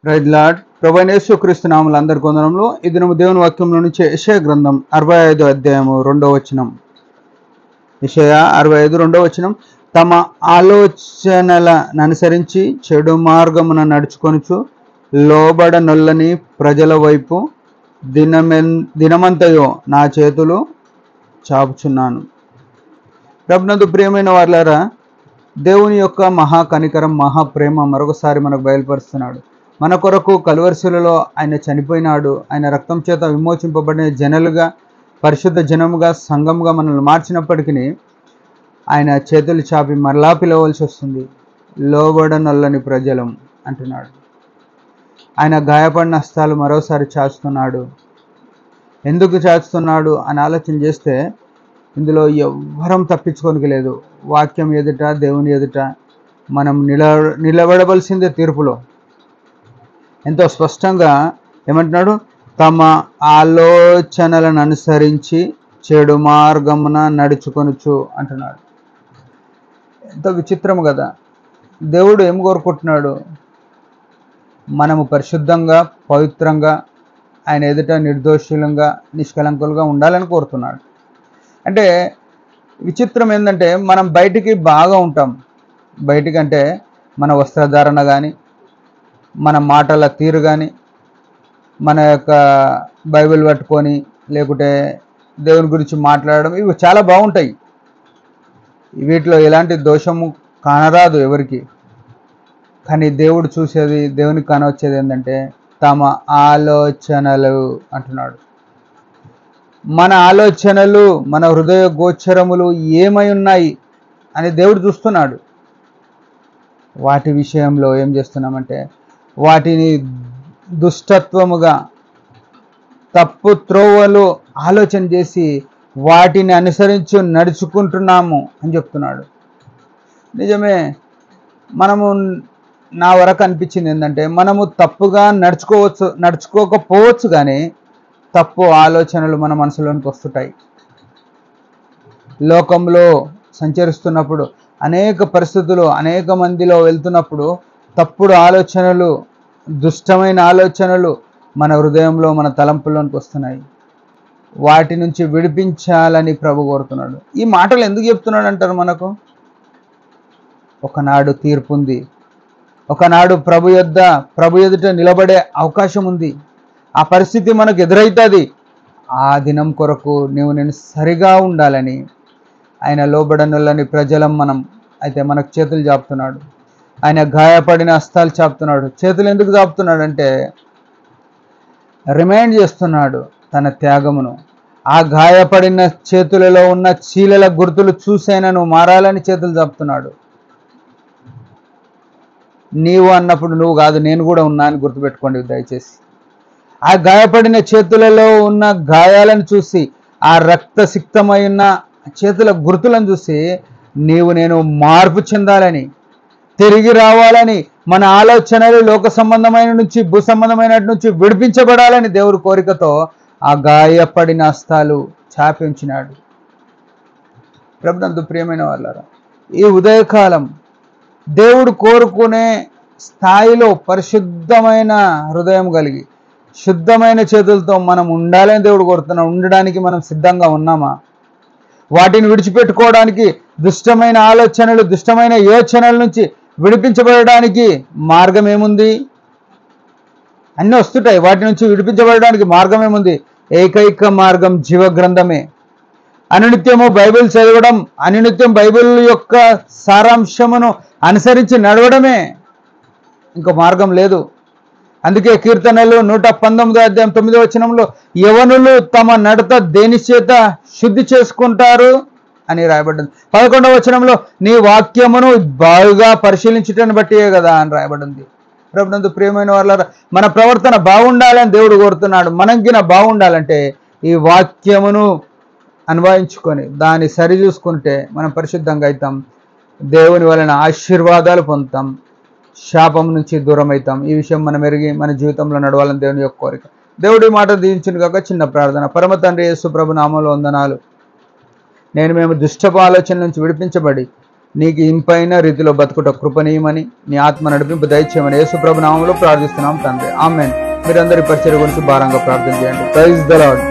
Praise lord. ప్రభువైన యేసుక్రీస్తు నామములో అందరికీ వందనములు. ఈ దినము దేవుని వాక్యంలో నుంచి యెషయా గ్రంథం 65 అధ్యాయము 2వ వచనం. యెషయా 65 2వ వచనం. తమ ఆలోచనలను అనుసరించి చెడు మార్గమున నడుచుకొనుచు లోబడనొల్లని ప్రజల వైపు దినమంతయో నా చేతులు చాపుచున్నాను. ప్రభునందు ప్రియమైన వారులారా, దేవుని యొక్క మహా కనికరం, మహాప్రేమ మరొకసారి మనకు బయలుపరుస్తున్నాడు. మన కొరకు కలువరిశిలలో ఆయన చనిపోయినాడు. ఆయన రక్తం చేత విమోచింపబడిన జనులుగా, పరిశుద్ధ జనముగా, సంఘముగా మనల్ని మార్చినప్పటికీ ఆయన చేతులు చాపి మరలా పిలవలసి వస్తుంది. లోబడనొల్లని ప్రజలం అంటున్నాడు. ఆయన గాయపడిన హస్తాలు మరోసారి చాచుతున్నాడు. ఎందుకు చాచుతున్నాడు అని ఆలోచన చేస్తే ఇందులో ఎవ్వరం తప్పించుకోనికి లేదు. వాక్యం ఎదుట, దేవుని ఎదుట మనం నిలబడవలసిందే. తీర్పులో ఎంతో స్పష్టంగా ఏమంటున్నాడు? తమ ఆలోచనలను అనుసరించి చెడు మార్గమున నడుచుకొనుచు అంటున్నాడు. ఎంతో విచిత్రం కదా. దేవుడు ఏం కోరుకుంటున్నాడు? మనము పరిశుద్ధంగా, పవిత్రంగా, ఆయన ఎదుట నిర్దోషులంగా, నిష్కలంకులుగా ఉండాలని కోరుతున్నాడు. అంటే విచిత్రం ఏంటంటే, మనం బయటికి బాగా ఉంటాం. బయటికంటే మన వస్త్రధారణ కానీ, మన మాటల తీరు కానీ, మన యొక్క బైబిల్ పట్టుకొని లేకుంటే దేవుని గురించి మాట్లాడడం, ఇవి చాలా బాగుంటాయి. వీటిలో ఎలాంటి దోషము కానరాదు ఎవరికి. కానీ దేవుడు చూసేది, దేవునికి కానవచ్చేది ఏంటంటే తమ ఆలోచనలు అంటున్నాడు. మన ఆలోచనలు, మన హృదయ గోచరములు ఏమై ఉన్నాయి అని దేవుడు చూస్తున్నాడు. వాటి విషయంలో ఏం చేస్తున్నామంటే వాటిని దుష్టత్వముగా, తప్పు త్రోవలు ఆలోచన చేసి వాటిని అనుసరించి నడుచుకుంటున్నాము అని చెప్తున్నాడు. నిజమే. మనము, నా వరకు అనిపించింది ఏంటంటే, మనము తప్పుగా నడుచుకోకపోవచ్చు, కానీ తప్పు ఆలోచనలు మన మనసులోనికి వస్తుంటాయి. లోకంలో సంచరిస్తున్నప్పుడు, అనేక పరిస్థితులు, అనేక మందిలో వెళ్తున్నప్పుడు తప్పుడు ఆలోచనలు, దుష్టమైన ఆలోచనలు మన హృదయంలో, మన తలంపుల్లోనికి వస్తున్నాయి. వాటి నుంచి విడిపించాలని ప్రభు కోరుతున్నాడు. ఈ మాటలు ఎందుకు చెప్తున్నాడు అంటారు? మనకు ఒకనాడు తీర్పు ఉంది. ఒకనాడు ప్రభు ఎదుట నిలబడే అవకాశం ఉంది. ఆ పరిస్థితి మనకు ఎదురవుతుంది. ఆ దినం కొరకు నేను సరిగా ఉండాలని ఆయన లోబడనొల్లని ప్రజలం మనం అయితే మనకు చేతులు చాపుతున్నాడు. ఆయన గాయపడిన హస్తాలు చాపుతున్నాడు. చేతులు ఎందుకు చాపుతున్నాడు అంటే రిమైండ్ చేస్తున్నాడు తన త్యాగమును. ఆ గాయపడిన చేతులలో ఉన్న చీలల గుర్తులు చూసైనా నువ్వు మారాలని చేతులు చాపుతున్నాడు. నీవు అన్నప్పుడు నువ్వు కాదు, నేను కూడా ఉన్నా అని గుర్తుపెట్టుకోండి దయచేసి. ఆ గాయపడిన చేతులలో ఉన్న గాయాలను చూసి, ఆ రక్తసిక్తమై ఉన్న చేతుల గుర్తులను చూసి నేను మార్పు చెందాలని, తిరిగి రావాలని, మన ఆలోచనలు లోక సంబంధమైన నుంచి, భూ సంబంధమైన నుంచి విడిపించబడాలని దేవుడి కోరికతో ఆ గాయపడిన హస్తాలు చాపి ఉంచినాడు. ప్రభునందు ప్రియమైన వాళ్ళారా, ఈ ఉదయకాలం దేవుడు కోరుకునే స్థాయిలో పరిశుద్ధమైన హృదయం కలిగి, శుద్ధమైన చేతులతో మనం ఉండాలని దేవుడు కోరుతున్నాం. ఉండడానికి మనం సిద్ధంగా ఉన్నామా? వాటిని విడిచిపెట్టుకోవడానికి, దుష్టమైన ఆలోచనలు, దుష్టమైన యోచనల నుంచి విడిపించబడడానికి మార్గం ఏముంది? అన్నీ వస్తుంటాయి. వాటి నుంచి విడిపించబడడానికి మార్గం ఏముంది? ఏకైక మార్గం జీవగ్రంథమే. అనునిత్యము బైబిల్ చదవడం, అనునిత్యం బైబిల్ యొక్క సారాంశమును అనుసరించి నడవడమే. ఇంకో మార్గం లేదు. అందుకే కీర్తనలు 119 అధ్యాయం 9వ వచనంలో యవనులు తమ నడత దేని చేత శుద్ధి చేసుకుంటారు అని రాయబడింది. 11వ వచనంలో నీ వాక్యమును బాగా పరిశీలించటాన్ని బట్టియే కదా అని రాయబడింది. ప్రభునందు ప్రియమైన వాళ్ళారా, మన ప్రవర్తన బాగుండాలని దేవుడు కోరుతున్నాడు. మనకిన బాగుండాలంటే ఈ వాక్యమును అన్వయించుకొని దాన్ని సరి చూసుకుంటే మనం పరిశుద్ధంగా అవుతాం. దేవుని వలన ఆశీర్వాదాలు పొందుతాం. శాపం నుంచి దూరం అవుతాం. ఈ విషయం మనం ఎరిగి మన జీవితంలో నడవాలని దేవుని యొక్క కోరిక. దేవుడి మాట దీవించును కాక చిన్న ప్రార్థన. పరమ తండ్రి యేసు ప్రభు నామములో వందనాలు. మేము దుష్టపు ఆలోచన నుంచి విడిపించబడి నీకు ఇంపైన రీతిలో బతుకుట కృపనీయమని, నీ ఆత్మ నడిపింపు దయచేయమని యేసుప్రభు నామములో ప్రార్థిస్తున్నాం తండ్రి. ఆమేన్. మీరందరి పరిచర్య గురించి భారంగా ప్రార్థన చేయండి. Praise the lord.